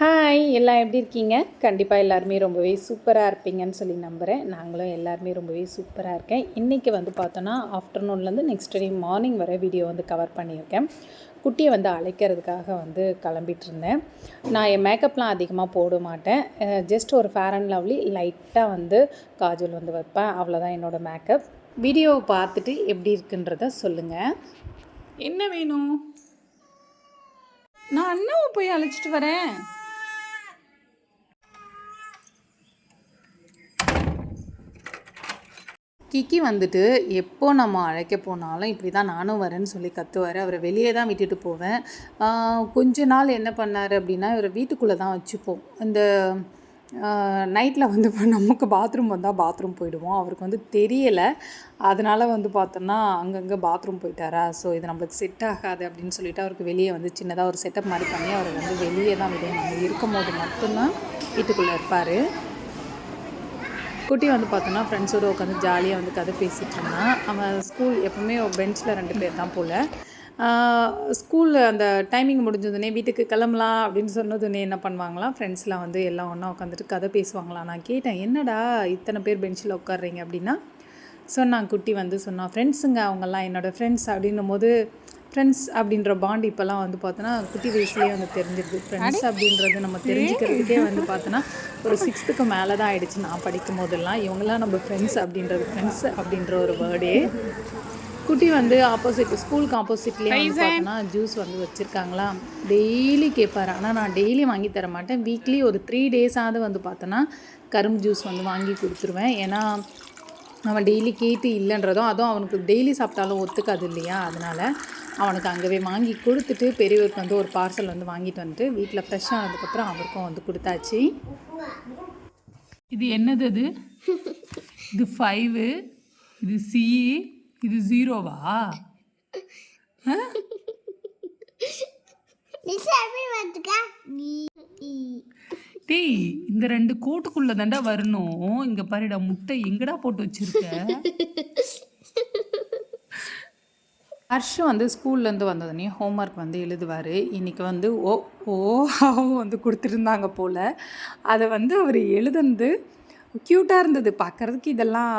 Hi, எல்லாம் எப்படி இருக்கீங்க? கண்டிப்பாக எல்லாருமே ரொம்பவே சூப்பராக இருப்பீங்கன்னு சொல்லி நம்புகிறேன். நாங்களும் எல்லாருமே ரொம்பவே சூப்பராக இருக்கேன். இன்றைக்கி வந்து பார்த்தோன்னா ஆஃப்டர்நூன்லேருந்து நெக்ஸ்ட் டே மார்னிங் வரை வீடியோ வந்து கவர் பண்ணியிருக்கேன். குட்டியை வந்து அழைக்கிறதுக்காக வந்து கிளம்பிட்டு இருந்தேன். நான் என் மேக்கப்லாம் அதிகமாக போட மாட்டேன். ஜஸ்ட் ஒரு ஃபேர் அண்ட் லவ்லி லைட்டாக வந்து காஜல் வந்து வைப்பேன். அவ்வளோதான் என்னோடய மேக்கப். வீடியோவை பார்த்துட்டு எப்படி இருக்குன்றத சொல்லுங்கள். என்ன வேணும்? நான் அண்ணாவை போய் அழைச்சிட்டு வரேன். கிக்கி வந்துட்டு எப்போ நம்ம அழைக்க போனாலும் இப்படி தான் நானும் வரேன்னு சொல்லி கத்துவார். அவரை வெளியே தான் விட்டுட்டு போவேன். கொஞ்ச நாள் என்ன பண்ணார் அப்படின்னா, இவரை வீட்டுக்குள்ளே தான் வச்சுப்போம். இந்த நைட்டில் வந்து நமக்கு பாத்ரூம் வந்தால் பாத்ரூம் போயிடுவோம். அவருக்கு வந்து தெரியலை. அதனால் வந்து பார்த்தோன்னா அங்கங்கே பாத்ரூம் போயிட்டாரா, ஸோ இது நம்மளுக்கு செட் ஆகாது அப்படின்னு சொல்லிவிட்டு அவருக்கு வெளியே வந்து சின்னதாக ஒரு செட்டப் மாதிரி பண்ணி அவரை வந்து வெளியே தான் விடுவோம். நம்ம இருக்கும் போது மட்டும்தான் வீட்டுக்குள்ளே இருப்பார். குட்டி வந்து பார்த்தோன்னா ஃப்ரெண்ட்ஸோடு உட்காந்து ஜாலியாக வந்து கதை பேசிகிட்டு இருந்தான். அவன் ஸ்கூல் எப்போவுமே பெஞ்சில் 2 பேர் தான் போல். ஸ்கூலில் அந்த டைமிங் முடிஞ்சதுனே வீட்டுக்கு கிளம்பலாம் அப்படின்னு சொன்னதுனே என்ன பண்ணுவாங்களாம், ஃப்ரெண்ட்ஸ்லாம் வந்து எல்லாம் ஒன்றா உட்காந்துட்டு கதை பேசுவாங்களாம். நான் கேட்டேன், என்னடா இத்தனை பேர் பெஞ்சில் உட்காடுறீங்க அப்படின்னா சொன்னான். குட்டி வந்து சொன்னான், ஃப்ரெண்ட்ஸுங்க அவங்கெல்லாம் என்னோடய ஃப்ரெண்ட்ஸ் அப்படின்னும் போது, ஃப்ரெண்ட்ஸ் அப்படின்ற பாண்ட் இப்போல்லாம் வந்து பார்த்தோன்னா குட்டி வயசுலேயே வந்து தெரிஞ்சிருது. ஃப்ரெண்ட்ஸ் அப்படின்றது நம்ம தெரிஞ்சுக்கிறதுக்கே வந்து பார்த்தோன்னா ஒரு 6th மேலே தான் ஆகிடுச்சு. நான் படிக்கும் போதெல்லாம் இவங்கெல்லாம் நம்ம ஃப்ரெண்ட்ஸ் அப்படின்ற ஒரு வேர்டே. குட்டி வந்து ஸ்கூலுக்கு ஆப்போசிட்லேயே வந்து பார்த்தோன்னா ஜூஸ் வந்து வச்சுருக்காங்களா, டெய்லி கேட்பார். ஆனால் நான் டெய்லி வாங்கி தர மாட்டேன். வீக்லி ஒரு 3 டேஸாவது வந்து பார்த்தோன்னா கரும்பு ஜூஸ் வந்து வாங்கி கொடுத்துருவேன். ஏன்னா அவன் டெய்லி கேட்டு இல்லைன்றதும், அதுவும் அவனுக்கு டெய்லி சாப்பிட்டாலும் ஒத்துக்காது இல்லையா, அதனால் அவனுக்கு அங்கேவே வாங்கி கொடுத்துட்டு பெரியவருக்கு வந்து ஒரு பார்சல் வந்து வாங்கிட்டு வந்துட்டு வீட்டில் ஃப்ரெஷ் ஆனதுக்கப்புறம் அவருக்கும் வந்து கொடுத்தாச்சு. இது என்னது? அது இது 5, இது C, இது 0வா? டேய், இந்த 2 கோட்டுக்குள்ளே தாண்டா வரணும். இங்கே பாருடா, முட்டை எங்கடா போட்டு வச்சிருக்க? ஹர்ஷு வந்து ஸ்கூல்லேருந்து வந்ததுனே ஹோம்ஒர்க் வந்து எழுதுவார். இன்றைக்கி வந்து ஓஹாவும் வந்து கொடுத்துருந்தாங்க போல். அதை வந்து அவர் எழுதுனது க்யூட்டாக இருந்தது பார்க்குறதுக்கு. இதெல்லாம்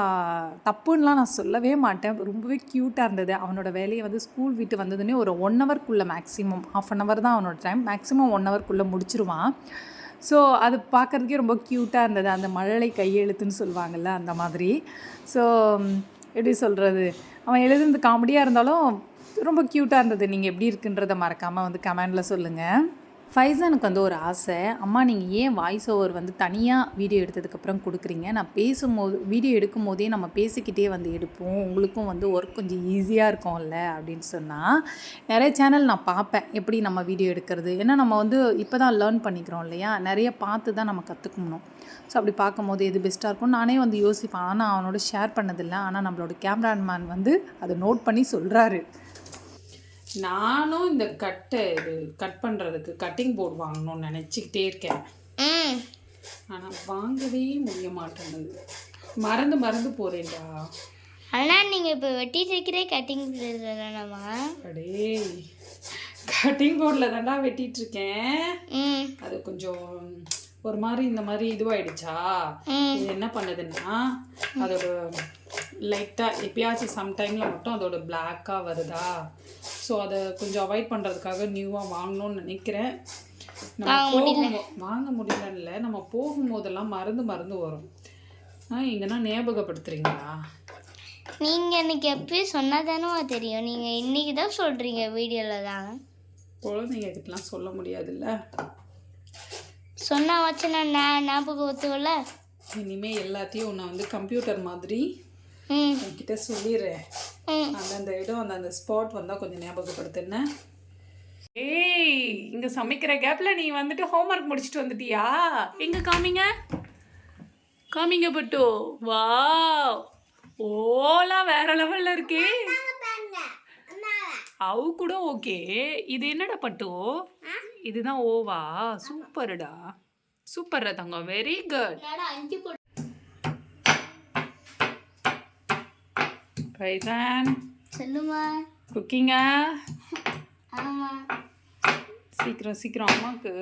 தப்புன்னெலாம் நான் சொல்லவே மாட்டேன். ரொம்பவே க்யூட்டாக இருந்தது. அவனோட வேலையை வந்து ஸ்கூல் விட்டு வந்ததுன்னே ஒரு 1 ஹவர்க்குள்ளே, மேக்ஸிமம் ½ ஹவர் தான் அவனோட டைம், மேக்ஸிமம் 1 ஹவர்க்குள்ளே முடிச்சிருவான். ஸோ அது பார்க்குறதுக்கே ரொம்ப க்யூட்டாக இருந்தது. அந்த மழலை கையெழுத்துன்னு சொல்லுவாங்கள்ல, அந்த மாதிரி. ஸோ எப்படி சொல்கிறது, அவன் எழுதுனது காமெடியாக இருந்தாலும் ரொம்ப க்யூட்டாக இருந்தது. நீங்கள் எப்படி இருக்குன்றதை மறக்காமல் வந்து கமெண்டில் சொல்லுங்கள். ஃபைசானுக்கு வந்து ஒரு ஆசை, அம்மா நீங்கள் ஏன் வாய்ஸ் ஓவர் வந்து தனியாக வீடியோ எடுத்ததுக்கப்புறம் கொடுக்குறீங்க, நான் பேசும்போது வீடியோ எடுக்கும் போதே நம்ம பேசிக்கிட்டே வந்து எடுப்போம், உங்களுக்கும் வந்து ஒர்க் கொஞ்சம் ஈஸியாக இருக்கும்ல அப்படின்னு சொன்னால். நிறைய சேனல் நான் பார்ப்பேன் எப்படி நம்ம வீடியோ எடுக்கிறது. ஏன்னா நம்ம வந்து இப்போ தான் லேர்ன் பண்ணிக்கிறோம் இல்லையா, நிறைய பார்த்து தான் நம்ம கற்றுக்கணும். ஸோ அப்படி பார்க்கும்போது எது பெஸ்ட்டாக இருக்கும் நானே வந்து யோசிப்பேன். ஆனால் அவனோட ஷேர் பண்ணதில்லை. ஆனால் நம்மளோட கேமராமேன் வந்து அதை நோட் பண்ணி சொல்கிறாரு. நானும் இந்த கட் பண்ணுறதுக்கு கட்டிங் போர்டு வாங்கணும்னு நினச்சிக்கிட்டே இருக்கேன். ஆனால் வாங்கவே முடிய மாட்டேங்குது. மறந்து போகிறேன்டா. ஆனால் நீங்கள் இப்போ வெட்டிட்டு இருக்கிறே கட்டிங் போர்டுமா? அடே, கட்டிங் போர்டில் தாண்டா வெட்டிகிட்ருக்கேன். அது கொஞ்சம் ஒரு மாதிரி இந்த மாதிரி இதுவாகிடுச்சா. இது என்ன பண்ணுதுன்னா, அதோட லைட்டாக எப்பயாச்சும் சம்டைமில் மட்டும் அதோட பிளாக்காக வருதா. ஸோ அதை கொஞ்சம் அவாய்ட் பண்ணுறதுக்காக நியூவாக வாங்கணும்னு நினைக்கிறேன். வாங்க முடியல, நம்ம போகும்போதெல்லாம் மறந்து வரும். இங்கன்னா ஞாபகப்படுத்துறீங்களா? நீங்கள் இன்னைக்கு எப்பயும் சொன்னால் தானே தெரியும். நீங்கள் இன்றைக்கி தான் சொல்கிறீங்க வீடியோவில் தான். குழந்தைங்கக்கிட்டலாம் சொல்ல முடியாதுல்ல. சொன்னால் வச்சு நான் ஞாபகம் ஒத்துவல. இனிமேல் எல்லாத்தையும் நான் வந்து கம்ப்யூட்டர் மாதிரி என்கிட்ட சொல்லிடுறேன். அந்தந்த இடம் அந்தந்த ஸ்பாட் வந்தால் கொஞ்சம் ஞாபகப்படுத்துனேன். ஏய், இங்கே சமைக்கிற கேப்பில் நீ வந்துட்டு ஹோம்ஒர்க் முடிச்சுட்டு வந்துட்டியா? எங்கே காமிங்க பட்டு. வா, ஓலாம் வேற லெவலில் இருக்கே. அவு கூட ஓகே. இது என்னடா பட்டு? இதுதான் ஓவா? சூப்பர்டா, சூப்பர்டா தங்கம், வெரி குட். ஃபைசான், சொல்லுமா. குக்கிங்கா? ஆமாம். சீக்கிரம் சீக்கிரம் அம்மாவுக்கு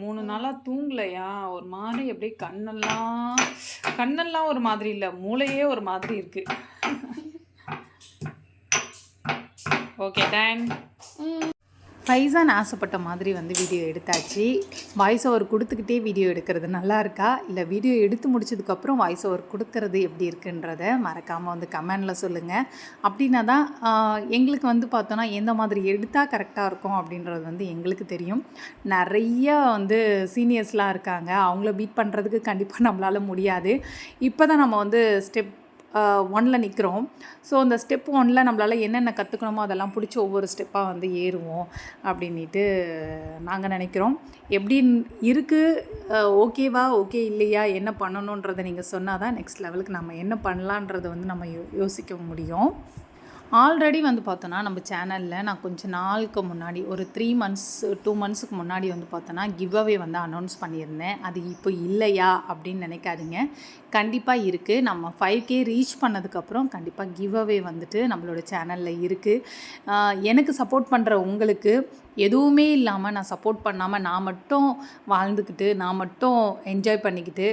3 நாளாக தூங்கலையா, ஒரு மாதிரி அப்படியே கண்ணெல்லாம் ஒரு மாதிரி இல்லை, மூளையே ஒரு மாதிரி இருக்கு. Okay done. ஃபைசான் ஆசைப்பட்ட மாதிரி வந்து வீடியோ எடுத்தாச்சு. வாய்ஸ் ஓவர் கொடுத்துக்கிட்டே வீடியோ எடுக்கிறது நல்லா இருக்கா, இல்லை வீடியோ எடுத்து முடிச்சதுக்கப்புறம் வாய்ஸ் ஓவர் கொடுக்கறது எப்படி இருக்குன்றத மறக்காமல் வந்து கமெண்டில் சொல்லுங்கள். அப்படின்னா தான் எங்களுக்கு வந்து பார்த்தோன்னா எந்த மாதிரி எடுத்தால் கரெக்டாக இருக்கும் அப்படின்றது வந்து எங்களுக்கு தெரியும். நிறைய வந்து சீனியர்ஸ்லாம் இருக்காங்க, அவங்கள பீட் பண்ணுறதுக்கு கண்டிப்பாக நம்மளால் முடியாது. இப்போ தான் நம்ம வந்து ஸ்டெப் 1ல் நிற்கிறோம். ஸோ அந்த ஸ்டெப் 1ல் நம்மளால் என்னென்ன கற்றுக்கணுமோ அதெல்லாம் பிடிச்சி ஒவ்வொரு ஸ்டெப்பாக வந்து ஏறுவோம் அப்படின்ட்டு நாங்கள் நினைக்கிறோம். எப்படி இருக்குது, ஓகேவா ஓகே இல்லையா, என்ன பண்ணணுன்றதை நீங்கள் சொன்னால் தான் நெக்ஸ்ட் லெவலுக்கு நம்ம என்ன பண்ணலான்றதை வந்து நம்ம யோசிக்க முடியும். ஆல்ரெடி வந்து பார்த்தோன்னா நம்ம சேனலில் நான் கொஞ்சம் நாளுக்கு முன்னாடி ஒரு 2 மந்த்ஸுக்கு முன்னாடி வந்து பார்த்தோன்னா கிவ் அவே வந்து அனௌன்ஸ் பண்ணியிருந்தேன். அது இப்போ இல்லையா அப்படின்னு நினைக்காதீங்க, கண்டிப்பாக இருக்குது. நம்ம 5K ரீச் பண்ணதுக்கப்புறம் கண்டிப்பாக கிவ் அவே வந்துட்டு நம்மளோட சேனலில் இருக்குது. எனக்கு சப்போர்ட் பண்ணுற உங்களுக்கு எதுவுமே இல்லாமல் நான் சப்போர்ட் பண்ணாமல் நான் மட்டும் வாழ்ந்துக்கிட்டு நான் மட்டும் என்ஜாய் பண்ணிக்கிட்டு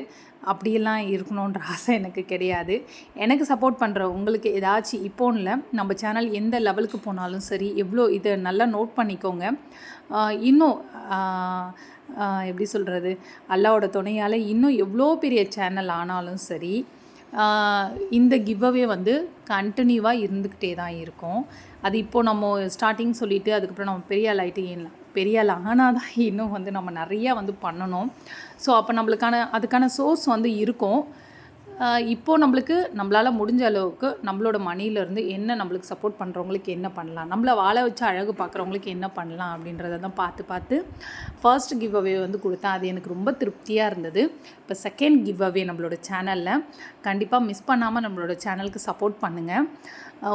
அப்படியெல்லாம் இருக்கணுன்ற ஆசை எனக்கு கிடையாது. எனக்கு சப்போர்ட் பண்ணுற உங்களுக்கு ஏதாச்சும் இப்போன்னு இல்லை, நம்ம சேனல் எந்த லெவலுக்கு போனாலும் சரி, எவ்வளோ இதை நல்லா நோட் பண்ணிக்கோங்க. இன்னும் எப்படி சொல்கிறது, அல்லாவோட துணையால் இன்னும் எவ்வளோ பெரிய சேனல் ஆனாலும் சரி, இந்த கிவ் அவே வந்து கண்டினியூவாக இருந்துக்கிட்டே தான் இருக்கும். அது இப்போது நம்ம ஸ்டார்டிங் சொல்லிவிட்டு அதுக்கப்புறம் நம்ம பெரிய ஆள் ஆகிட்டு பெரிய ஆள் ஆனால் தான் இன்னும் வந்து நம்ம நிறையா வந்து பண்ணணும். ஸோ அப்போ அதுக்கான சோர்ஸ் வந்து இருக்கும். இப்போது நம்மளால் முடிஞ்ச அளவுக்கு நம்மளோட மணிலேருந்து என்ன நம்மளுக்கு சப்போர்ட் பண்ணுறவங்களுக்கு என்ன பண்ணலாம், நம்மளை வாழ வச்சு அழகு பார்க்குறவங்களுக்கு என்ன பண்ணலாம் அப்படின்றத தான் பார்த்து ஃபர்ஸ்ட் கிவ் அவே வந்து கொடுத்தேன். அது எனக்கு ரொம்ப திருப்தியாக இருந்தது. இப்போ செகண்ட் கிவ் அவே நம்மளோட சேனலில் கண்டிப்பாக மிஸ் பண்ணாமல் நம்மளோட சேனலுக்கு சப்போர்ட் பண்ணுங்கள்.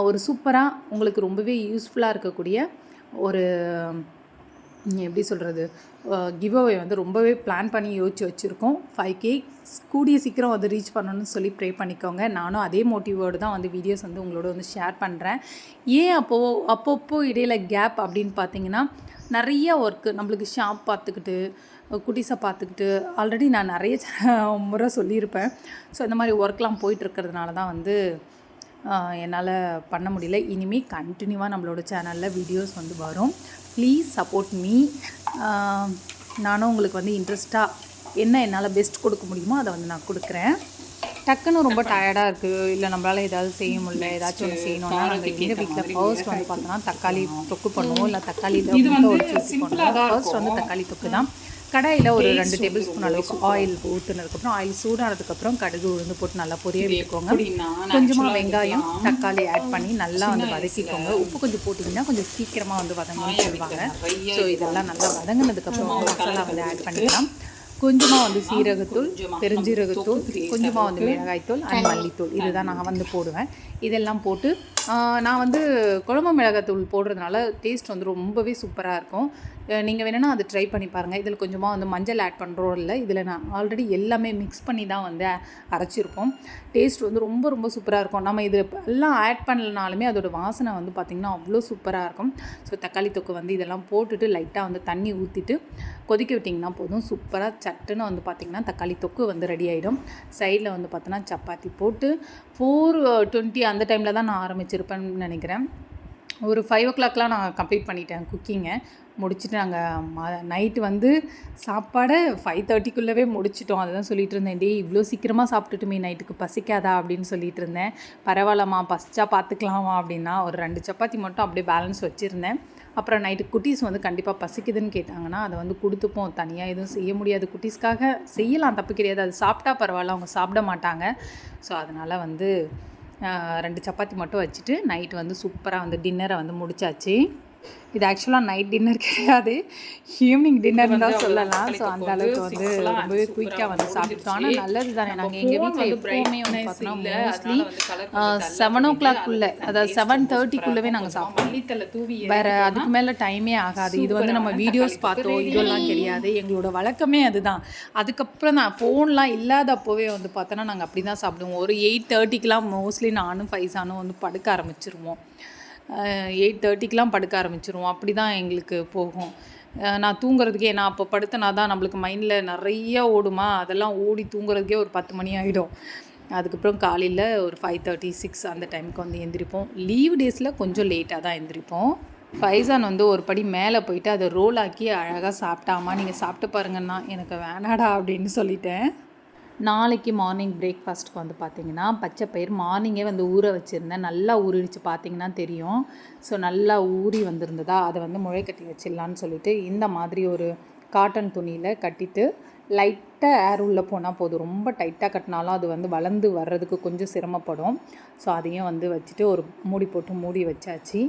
ஒரு சூப்பராக உங்களுக்கு ரொம்பவே யூஸ்ஃபுல்லாக இருக்கக்கூடிய ஒரு எப்படி சொல்கிறது, கிவ் அவே வந்து ரொம்பவே பிளான் பண்ணி யோசிச்சு வச்சுருக்கோம். 5K கூடிய சீக்கிரம் வந்து ரீச் பண்ணணும்னு சொல்லி ப்ரே பண்ணிக்கோங்க. நானும் அதே மோட்டிவோடு தான் வந்து வீடியோஸ் வந்து உங்களோட வந்து ஷேர் பண்ணுறேன். ஏன் அப்பப்போ இடையில கேப் அப்படின்னு பார்த்தீங்கன்னா, நிறைய ஒர்க்கு நம்மளுக்கு ஷாப் பார்த்துக்கிட்டு குட்டீஸை பார்த்துக்கிட்டு ஆல்ரெடி நான் நிறைய முறை சொல்லியிருப்பேன். ஸோ இந்த மாதிரி ஒர்க்லாம் போயிட்டுருக்கிறதுனால தான் வந்து என்னால் பண்ண முடியல. இனிமேல் கண்டினியூவாக நம்மளோட சேனலில் வீடியோஸ் வந்து வரும். Please support me. நானும் உங்களுக்கு வந்து இன்ட்ரெஸ்ட்டாக என்ன என்னால் பெஸ்ட் கொடுக்க முடியுமோ அதை வந்து நான் கொடுக்குறேன். டக்குன்னு ரொம்ப டயர்டாக இருக்குது, இல்லை நம்மளால் ஏதாவது செய்ய முடியல, ஏதாச்சும் ஒன்று செய்யணும்னா நாங்கள் எங்கள் வீட்டில் ஃபர்ஸ்ட் வந்து பார்த்தோன்னா தக்காளி தொக்கு பண்ணுவோம், இல்லை தக்காளியில் உடச்சி ஊற்றி பண்ணுவோம். ஃபர்ஸ்ட் வந்து தக்காளி தொக்கு தான். கடாயில் ஒரு 2 டேபிள் ஸ்பூன் அளவுக்கு ஆயில் ஊற்றுனதுக்கப்புறம் ஆயில் சூடானதுக்கப்புறம் கடுகு உளுந்து போட்டு நல்லா பொரிய விட்டுக்கோங்க. கொஞ்சமாக வெங்காயம் தக்காளி ஆட் பண்ணி நல்லா வந்து வதக்கிக்கோங்க. உப்பு கொஞ்சம் போட்டிங்கன்னா கொஞ்சம் சீக்கிரமாக வந்து வதங்கணும்னு சொல்லுவாங்க. ஸோ இதெல்லாம் நல்லா வதங்கினதுக்கப்புறம் மசாலா வந்து ஆட் பண்ணிக்கலாம். கொஞ்சமாக வந்து சீரகத்தூள், பெருஞ்சீரகத்தூள், கொஞ்சமாக வந்து மிளகாய்த்தூள் அண்ட் மல்லித்தூள், இதுதான் நான் வந்து போடுவேன். இதெல்லாம் போட்டு நான் வந்து குழம்பு மிளகாய்த்தூள் போடுறதுனால டேஸ்ட் வந்து ரொம்பவே சூப்பராக இருக்கும். நீங்கள் வேணும்னா அது ட்ரை பண்ணி பாருங்கள். இதில் கொஞ்சமாக வந்து மஞ்சள் ஆட் பண்ணுறோம் இல்லை, இதில் நான் ஆல்ரெடி எல்லாமே மிக்ஸ் பண்ணி தான் வந்து அரைச்சிருப்போம். டேஸ்ட் வந்து ரொம்ப ரொம்ப சூப்பராக இருக்கும். நம்ம இது எல்லாம் ஆட் பண்ணலனாலுமே அதோட வாசனை வந்து பார்த்திங்கன்னா அவ்வளோ சூப்பராக இருக்கும். ஸோ தக்காளி தொக்கு வந்து இதெல்லாம் போட்டுட்டு லைட்டாக வந்து தண்ணி ஊற்றிட்டு கொதிக்க விட்டிங்கன்னா போதும். சூப்பராக சட்டுன்னு வந்து பார்த்திங்கன்னா தக்காளி தொக்கு வந்து ரெடி ஆகிடும். சைடில் வந்து பார்த்தோன்னா சப்பாத்தி போட்டு 4:20 அந்த டைமில் தான் நான் ஆரம்பிச்சிருப்பேன்னு நினைக்கிறேன். ஒரு 5 o'clockலாம் நான் கம்ப்ளீட் பண்ணிட்டேன் குக்கிங்கை. முடிச்சுட்டு நாங்கள் நைட்டு வந்து சாப்பாடை 5:30க்குள்ளவே முடிச்சிட்டோம். அதுதான் சொல்லிகிட்டு இருந்தேன், டே இவ்வளோ சீக்கிரமாக சாப்பிட்டுட்டுமே நைட்டுக்கு பசிக்காதா அப்படின்னு சொல்லிட்டு இருந்தேன். பரவாயில்லம்மா பசிச்சா பார்த்துக்கலாமா அப்படின்னா ஒரு 2 சப்பாத்தி மட்டும் அப்படியே பேலன்ஸ் வச்சுருந்தேன். அப்புறம் நைட்டு குட்டீஸ் வந்து கண்டிப்பாக பசிக்குதுன்னு கேட்டாங்கன்னா அதை வந்து கொடுத்துப்போம். தனியாக எதுவும் செய்ய முடியாது, குட்டீஸ்க்காக செய்யலாம், தப்பு கிடையாது. அது சாப்பிட்டா பரவாயில்ல, அவங்க சாப்பிட மாட்டாங்க. ஸோ அதனால் வந்து 2 சப்பாத்தி மட்டும் வச்சுட்டு நைட்டு வந்து சூப்பராக வந்து டின்னரை வந்து முடிச்சாச்சு. இது ஆக்சுவலாக நைட் டின்னர் கிடையாது, ஈவினிங் டின்னர்னு தான் சொல்லலாம். ஸோ அந்த அளவுக்கு வந்து ரொம்பவே குயிக்காக வந்து சாப்பிட்டோம். ஆனால் நல்லது தானே. நாங்கள் எங்கள் வீட்டில் எப்போவுமே வந்து பார்த்தோன்னா மோஸ்ட்லி 7 o'clockக்குள்ளே, அதாவது 7:30க்குள்ளவே நாங்கள் சாப்பிடுவோம். வேறு அதுக்கு மேலே டைமே ஆகாது. இது வந்து நம்ம வீடியோஸ் பார்த்தோம் இதெல்லாம் கிடையாது, எங்களோட வழக்கமே அதுதான். அதுக்கப்புறம் நான் ஃபோன்லாம் இல்லாதப்போவே வந்து பார்த்தோன்னா நாங்கள் அப்படி தான் சாப்பிடுவோம். ஒரு 8:30க்கெலாம் மோஸ்ட்லி நானும் ஃபைசானும் வந்து படுக்க ஆரம்பிச்சிருவோம். 8:30க்கெலாம் படுக்க ஆரம்பிச்சிருவோம். அப்படி தான் எங்களுக்கு போகும். நான் தூங்குறதுக்கே நான் அப்போ படுத்தனா தான் நம்மளுக்கு மைண்டில் நிறைய ஓடுமா, அதெல்லாம் ஓடி தூங்குறதுக்கே ஒரு 10 மணி ஆகிடும். அதுக்கப்புறம் காலையில் ஒரு 5:30 6 அந்த டைமுக்கு வந்து எந்திரிப்போம். லீவ் டேஸில் கொஞ்சம் லேட்டாக தான் எந்திரிப்போம். ஃபைசான் வந்து ஒரு படி மேலே போயிட்டு அதை ரோல் ஆக்கி அழகாக சாப்பிட்டாமா, நீங்கள் சாப்பிட்டு பாருங்கன்னா எனக்கு வேணாடா அப்படின்னு சொல்லிட்டேன். நாளைக்கு மார்னிங் பிரேக்ஃபாஸ்ட்டுக்கு வந்து பார்த்திங்கன்னா பச்சை பயிர் மார்னிங்கே வந்து ஊற வச்சுருந்தேன். நல்லா ஊறிடுச்சு பார்த்திங்கன்னா தெரியும். ஸோ நல்லா ஊறி வந்திருந்ததா, அதை வந்து முளைக்கட்டி வச்சிடலான்னு சொல்லிட்டு இந்த மாதிரி ஒரு காட்டன் துணியில் கட்டிட்டு லைட்டாக ஏர் உள்ளே போனால் போதும். ரொம்ப டைட்டாக கட்டினாலும் அது வந்து வளர்ந்து வர்றதுக்கு கொஞ்சம் சிரமப்படும். ஸோ அதையும் வந்து வச்சுட்டு ஒரு மூடி போட்டு மூடி வச்சாச்சு.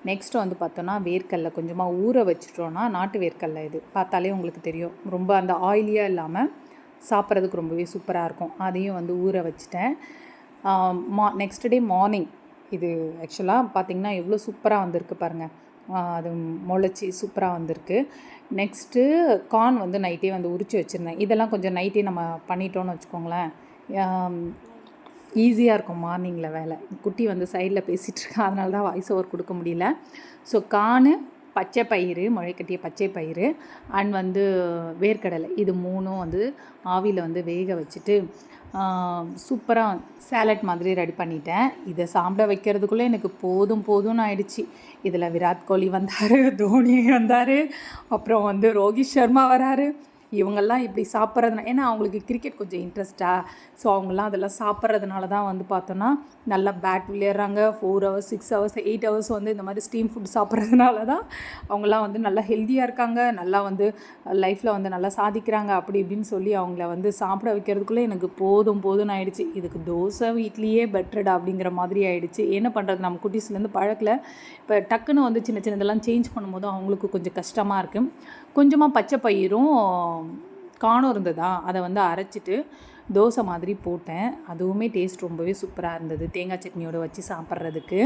நெக்ஸ்ட்டு வந்து பார்த்தோன்னா வேர்க்கடலை கொஞ்சமாக ஊற வச்சுட்டோன்னா, நாட்டு வேர்க்கடலை இது பார்த்தாலே உங்களுக்கு தெரியும், ரொம்ப அந்த ஆயிலியாக இல்லாமல் சாப்பிட்றதுக்கு ரொம்பவே சூப்பராக இருக்கும். அதையும் வந்து ஊற வச்சுட்டேன். நெக்ஸ்ட் டே மார்னிங் இது ஆக்சுவலாக பார்த்திங்கன்னா எவ்வளோ சூப்பராக வந்திருக்கு பாருங்கள். அது முளைச்சி சூப்பராக வந்திருக்கு. நெக்ஸ்ட்டு கார்ன் வந்து நைட்டே வந்து உரித்து வச்சுருந்தேன். இதெல்லாம் கொஞ்சம் நைட்டே நம்ம பண்ணிட்டோன்னு வச்சுக்கோங்களேன், ஈஸியாக இருக்கும் மார்னிங்கில் வேலை. குட்டி வந்து சைடில் பேசிகிட்ருக்கேன், அதனால தான் வாய்ஸ் ஓவர் கொடுக்க முடியல. ஸோ கார்னு, பச்சை பயிறு, முளைக்கட்டிய பச்சை பயிறு அண்ட் வந்து வேர்க்கடலை, இது 3ம் வந்து ஆவியில் வந்து வேக வச்சுட்டு சூப்பராக சேலட் மாதிரி ரெடி பண்ணிட்டேன். இதை சாப்பிட வைக்கிறதுக்குள்ளே எனக்கு போதும்னு ஆயிடுச்சு. இதில் விராட் கோலி வந்தார், தோனி வந்தார், அப்புறம் வந்து ரோஹித் சர்மா வராரு. இவங்கெல்லாம் இப்படி சாப்பிட்றதுனால, ஏன்னா அவங்களுக்கு கிரிக்கெட் கொஞ்சம் இன்ட்ரெஸ்ட்டாக, ஸோ அவங்கெல்லாம் அதெல்லாம் சாப்பிட்றதுனால தான் வந்து பார்த்தோன்னா நல்லா பேட் விளையாடுறாங்க. 4 hours 6 hours 8 hours வந்து இந்த மாதிரி ஸ்டீம் ஃபுட் சாப்பிட்றதுனால தான் அவங்கெல்லாம் வந்து நல்லா ஹெல்த்தியாக இருக்காங்க, நல்லா வந்து லைஃப்பில் வந்து நல்லா சாதிக்கிறாங்க அப்படி இப்படின்னு சொல்லி அவங்கள வந்து சாப்பிட வைக்கிறதுக்குள்ளே எனக்கு போதும்னு ஆயிடுச்சு. இதுக்கு தோசை இட்லியே பெட்டர்டா அப்படிங்கிற மாதிரி ஆயிடுச்சு. என்ன பண்ணுறது, நம்ம குட்டீஸ்லேருந்து பழக்கல. இப்போ டக்குன்னு வந்து சின்ன சின்னதெல்லாம் சேஞ்ச் பண்ணும்போது அவங்களுக்கு கொஞ்சம் கஷ்டமாக இருக்குது. கொஞ்சமாக பச்சை பயிரும் காணும் இருந்ததா, அதை வந்து அரைச்சிட்டு தோசை மாதிரி போட்டேன். அதுவுமே டேஸ்ட் ரொம்பவே சூப்பராக இருந்தது, தேங்காய் சட்னியோடு வச்சு சாப்பிட்றதுக்கு.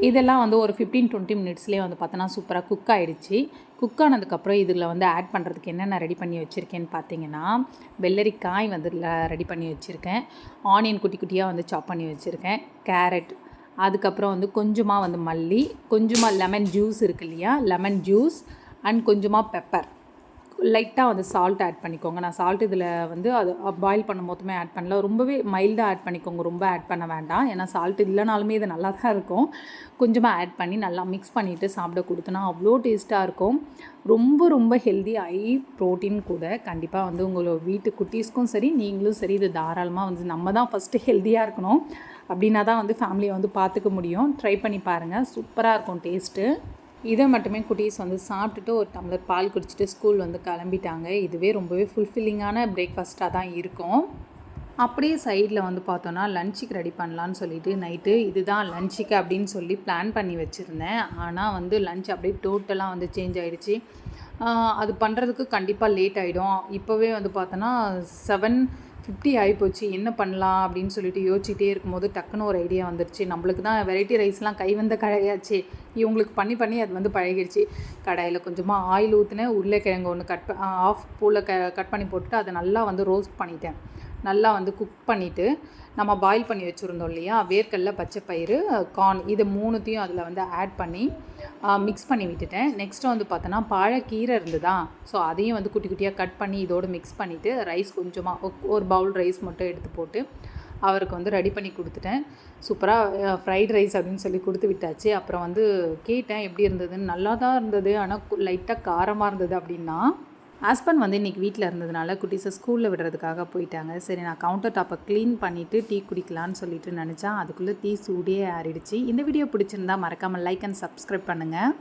இதெல்லாம் வந்து ஒரு 15-20 மினிட்ஸ்லேயே வந்து பார்த்தோன்னா சூப்பராக குக் ஆகிடுச்சு. குக் ஆனதுக்கப்புறம் இதில் வந்து ஆட் பண்ணுறதுக்கு என்னென்ன ரெடி பண்ணி வச்சுருக்கேன்னு பார்த்தீங்கன்னா, வெள்ளரிக்காய் வந்து ரெடி பண்ணி வச்சுருக்கேன், ஆனியன் குட்டி குட்டியாக வந்து சாப் பண்ணி வச்சுருக்கேன், கேரட், அதுக்கப்புறம் வந்து கொஞ்சமாக வந்து மல்லி, கொஞ்சமாக லெமன் ஜூஸ் இருக்கு இல்லையா, லெமன் ஜூஸ் அண்ட் கொஞ்சமாக பெப்பர், லைட்டாக வந்து சால்ட் ஆட் பண்ணிக்கோங்க. நான் சால்ட் இதில் வந்து அது பாயில் பண்ணும் போதுமே ஆட் பண்ணல, ரொம்பவே மைல்டாக ஆட் பண்ணிக்கோங்க, ரொம்ப ஆட் பண்ண வேண்டாம். ஏன்னா சால்ட் இல்லைனாலுமே இது நல்லா தான் இருக்கும். கொஞ்சமாக ஆட் பண்ணி நல்லா மிக்ஸ் பண்ணிவிட்டு சாப்பிட கொடுத்தனா அவ்வளோ டேஸ்ட்டாக இருக்கும். ரொம்ப ஹெல்தி, ஹை ப்ரோட்டீன் கூட. கண்டிப்பாக வந்து உங்களோட வீட்டு குட்டீஸ்க்கும் சரி நீங்களும் சரி இது தாராளமாக வந்து, நம்ம தான் ஃபஸ்ட்டு ஹெல்த்தியாக இருக்கணும், அப்படின்னா தான் வந்து ஃபேமிலியை வந்து பார்த்துக்க முடியும். ட்ரை பண்ணி பாருங்கள், சூப்பராக இருக்கும் டேஸ்ட்டு. இதை மட்டுமே குட்டீஸ் வந்து சாப்பிட்டுட்டு ஒரு டம்ளர் பால் குடிச்சிட்டு ஸ்கூல் வந்து கிளம்பிட்டாங்க. இதுவே ரொம்பவே ஃபுல்ஃபில்லிங்கான பிரேக்ஃபாஸ்ட்டாக தான் இருக்கும். அப்படியே சைடில் வந்து பார்த்தோன்னா லஞ்சுக்கு ரெடி பண்ணலான்னு சொல்லிட்டு நைட்டு இதுதான் லஞ்சுக்கு அப்படின்னு சொல்லி பிளான் பண்ணி வச்சுருந்தேன். ஆனால் வந்து லஞ்ச் அப்படியே டோட்டலாக வந்து சேஞ்ச் ஆகிடுச்சு. அது பண்ணுறதுக்கு கண்டிப்பாக லேட் ஆகிடும். இப்போவே வந்து பார்த்தோன்னா 7:50 ஆகிப்போச்சு. என்ன பண்ணலாம் அப்படின்னு சொல்லிட்டு யோசிச்சுட்டே இருக்கும்போது டக்குன்னு ஒரு ஐடியா வந்துருச்சு. நம்மளுக்கு தான் வெரைட்டி ரைஸ்லாம் கை வந்த கடையாச்சு, இவங்களுக்கு பண்ணி அது வந்து பழகிடுச்சு. கடாயில் கொஞ்சமாக ஆயில் ஊற்றினேன், உருளைக்கிழங்கு ஒன்று ஆஃப் பூவில் கட் பண்ணி போட்டுட்டு அதை நல்லா வந்து ரோஸ்ட் பண்ணிட்டேன். நல்லா வந்து குக் பண்ணிவிட்டு நம்ம பாயில் பண்ணி வச்சுருந்தோம் இல்லையா, வேர்க்கடலை, பச்சை பயிறு, கார்ன், இது 3த்தையும் அதில் வந்து ஆட் பண்ணி மிக்ஸ் பண்ணி விட்டுட்டேன். நெக்ஸ்ட்டு வந்து பார்த்தோன்னா பாழக்கீரை இருந்ததா, ஸோ அதையும் வந்து குட்டி குட்டியாக கட் பண்ணி இதோடு மிக்ஸ் பண்ணிவிட்டு ரைஸ் கொஞ்சமாக ஒரு பவுல் ரைஸ் மட்டும் எடுத்து போட்டு அவருக்கு வந்து ரெடி பண்ணி கொடுத்துட்டேன். சூப்பராக ஃப்ரைட் ரைஸ் அப்படின்னு சொல்லி கொடுத்து விட்டாச்சு. அப்புறம் வந்து கேட்டேன் எப்படி இருந்ததுன்னு. நல்லா தான் இருந்தது, ஆனால் லைட்டாக காரமாக இருந்தது அப்படின்னா. ஹஸ்பண்ட் வந்து இன்றைக்கி வீட்டில் இருந்ததுனால குட்டீஸை ஸ்கூலில் விடுறதுக்காக போயிட்டாங்க. சரி, நான் கவுண்டர் டாப்பை க்ளீன் பண்ணிவிட்டு டீ குடிக்கலான்னு சொல்லிட்டு நினச்சேன். அதுக்குள்ளே டீ சூடே ஆறிடுச்சு. இந்த வீடியோ பிடிச்சிருந்தா மறக்காமல் லைக் அண்ட் சப்ஸ்கிரைப் பண்ணுங்கள்.